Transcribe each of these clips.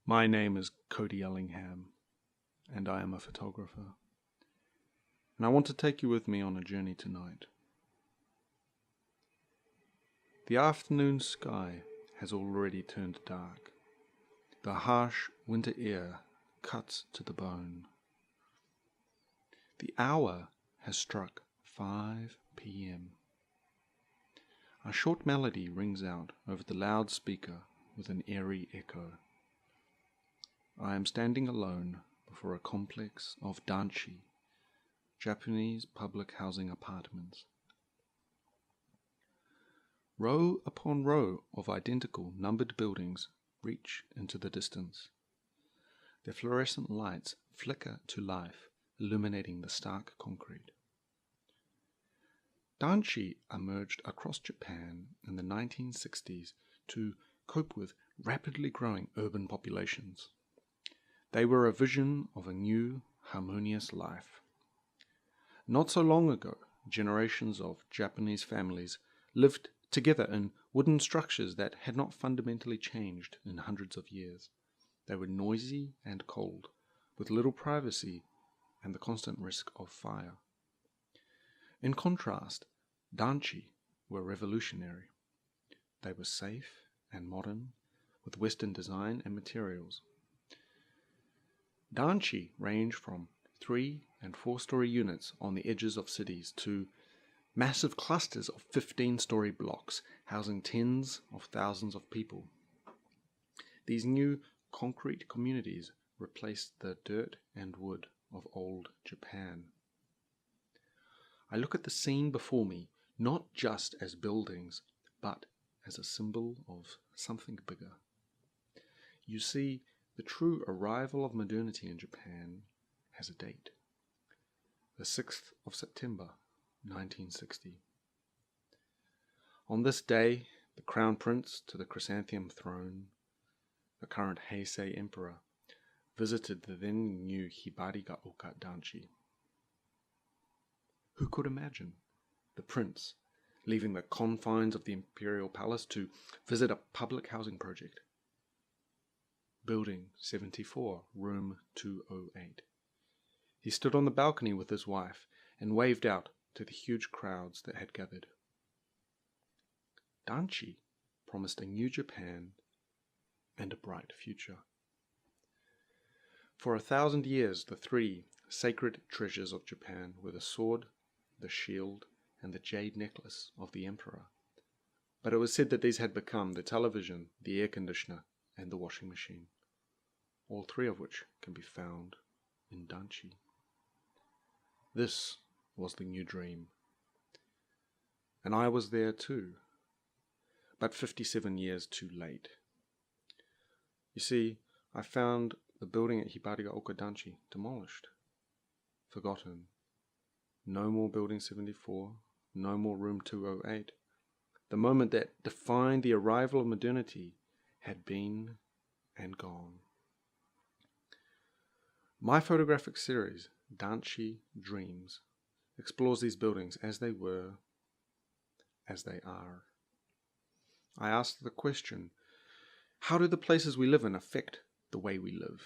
My name is Cody Ellingham, and I am a photographer. And I want to take you with me on a journey tonight. The afternoon sky has already turned dark. The harsh winter air cuts to the bone. The hour has struck 5 p.m. A short melody rings out over the loudspeaker with an eerie echo. I am standing alone before a complex of Danchi, Japanese public housing apartments. Row upon row of identical numbered buildings reach into the distance. Their fluorescent lights flicker to life, illuminating the stark concrete. Danchi emerged across Japan in the 1960s to cope with rapidly growing urban populations. They were a vision of a new, harmonious life. Not so long ago, generations of Japanese families lived together in wooden structures that had not fundamentally changed in hundreds of years. They were noisy and cold, with little privacy and the constant risk of fire. In contrast, Danchi were revolutionary. They were safe and modern, with Western design and materials. Danchi range from 3- and 4-story units on the edges of cities to massive clusters of 15-story blocks housing tens of thousands of people. These new concrete communities replaced the dirt and wood of old Japan. I look at the scene before me not just as buildings, but as a symbol of something bigger. You see, the true arrival of modernity in Japan has a date. The 6th of September, 1960. On this day, the Crown Prince to the Chrysanthemum Throne, the current Heisei Emperor, visited the then new Hibarigaoka Danchi. Who could imagine the prince leaving the confines of the imperial palace to visit a public housing project? Building 74, room 208. He stood on the balcony with his wife and waved out to the huge crowds that had gathered. Danchi promised a new Japan and a bright future. For 1,000 years, the 3 sacred treasures of Japan were the sword, the shield, and the jade necklace of the emperor. But it was said that these had become the television, the air conditioner, and the washing machine, all 3 of which can be found in Danchi. This was the new dream. And I was there too, but 57 years too late. You see, I found the building at Hibarigaoka Danchi demolished, forgotten. No more Building 74, no more Room 208. The moment that defined the arrival of modernity had been and gone. My photographic series, Danchi Dreams, explores these buildings as they were, as they are. I ask the question, how do the places we live in affect the way we live?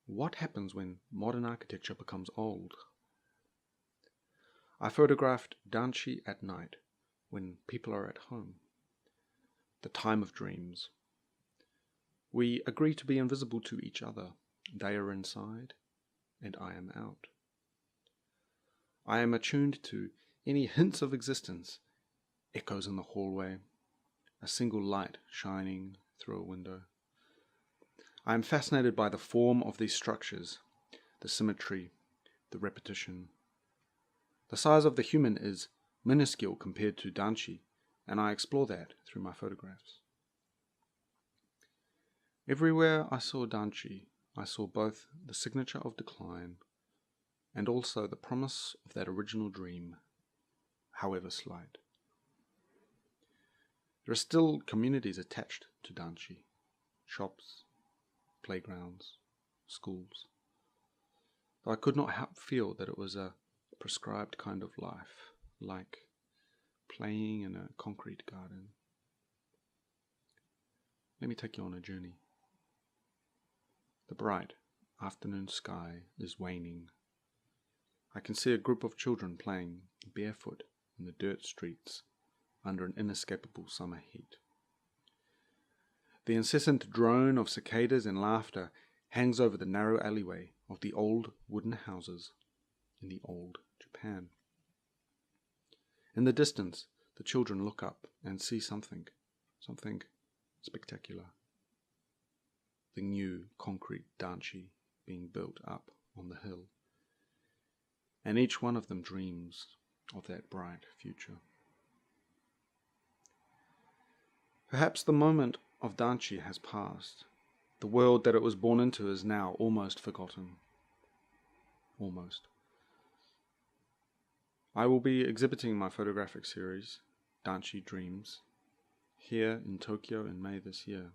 What happens when modern architecture becomes old? I photographed Danchi at night, when people are at home. The time of dreams. We agree to be invisible to each other. They are inside, and I am out. I am attuned to any hints of existence, echoes in the hallway, a single light shining through a window. I am fascinated by the form of these structures, the symmetry, the repetition. The size of the human is minuscule compared to Danchi, and I explore that through my photographs. Everywhere I saw Danchi, I saw both the signature of decline and also the promise of that original dream, however slight. There are still communities attached to Danchi, shops, playgrounds, schools, though I could not help feel that it was a prescribed kind of life, like playing in a concrete garden. Let me take you on a journey. The bright afternoon sky is waning. I can see a group of children playing barefoot in the dirt streets under an inescapable summer heat. The incessant drone of cicadas and laughter hangs over the narrow alleyway of the old wooden houses in the old Japan. In the distance, the children look up and see something spectacular. The new concrete Danchi being built up on the hill. And each one of them dreams of that bright future. Perhaps the moment of Danchi has passed. The world that it was born into is now almost forgotten. Almost. I will be exhibiting my photographic series, Danchi Dreams, here in Tokyo in May this year,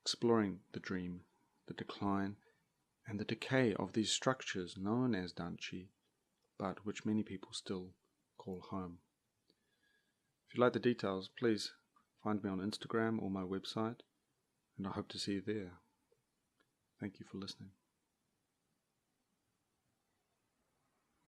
exploring the dream, the decline, and the decay of these structures known as Danchi, but which many people still call home. If you'd like the details, please find me on Instagram or my website, and I hope to see you there. Thank you for listening.